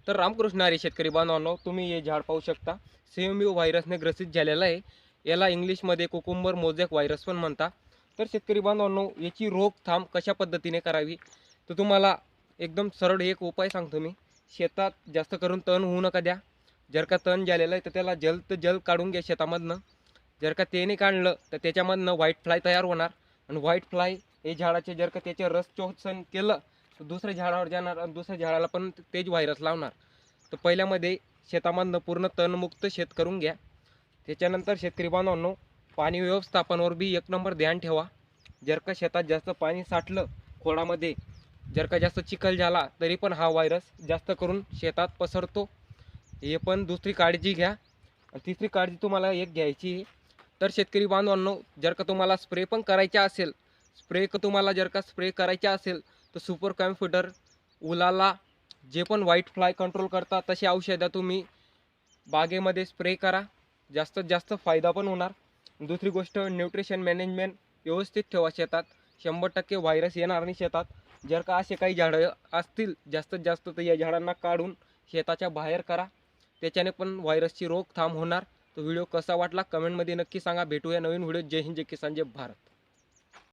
तर रामकृष्ण हरी शेतकरी बांधवांनो, तुम्ही हे झाड पाहू शकता. सेमिओ व्हायरसने ग्रसित झालेलं आहे. याला इंग्लिशमध्ये कुकुंबर मोझॅक व्हायरस पण म्हणतात. तर शेतकरी बांधवांनो, याची रोकथाम कशा पद्धतीने करावी, तर तुम्हाला एकदम सरळ एक उपाय सांगतो मी. शेतात जास्त करून तण होऊ नका द्या. जर का तण झालेलं आहे तर त्याला जलद जल काढून घ्या शेतामधनं. जर का ते नाही काढलं तर त्याच्यामधनं व्हाईट फ्लाय तयार होणार आणि व्हाईट फ्लाय हे झाडाचे जर का त्याचे रस शोषण केलं तर दुसऱ्या झाडावर जाणार आणि दुसऱ्या झाडाला पण तेच व्हायरस लावणार. तर पहिल्यामध्ये शेतामधनं पूर्ण तणमुक्त शेत करून घ्या. त्याच्यानंतर शेतकरी बांधवांनो, पाणी व्यवस्थापनावर बी एक नंबर ध्यान ठेवा. जर का शेतात जास्त पाणी साठलं खोडामध्ये, जर का जास्त चिखल झाला तरी पण हा व्हायरस जास्त करून शेतात पसरतो. हे पण दुसरी काळजी घ्या. आणि तिसरी काळजी तुम्हाला एक घ्यायची आहे. तर शेतकरी बांधवांनो, जर का तुम्हाला स्प्रे पण करायचा असेल, तुम्हाला जर का स्प्रे करायचा असेल तर सुपर कॉम्प्युटर, उलाला, जे पण व्हाईट फ्लाय कंट्रोल करतात तशी औषधं तुम्ही बागेमध्ये स्प्रे करा. जास्तीत जास्त फायदा पण होणार. दुसरी गोष्ट, न्यूट्रिशन मॅनेजमेंट व्यवस्थित ठेवा शेतात. 100% व्हायरस येणार नाही शेतात. जर का असे काही झाडं असतील जास्तीत जास्त तर या झाडांना काढून शेताच्या बाहेर करा. त्याच्याने पण व्हायरसची रोकथाम होणार. तो व्हिडिओ कसा वाटला कमेंटमध्ये नक्की सांगा. भेटूया नवीन व्हिडिओ. जय हिंद, जय किसान, जय भारत.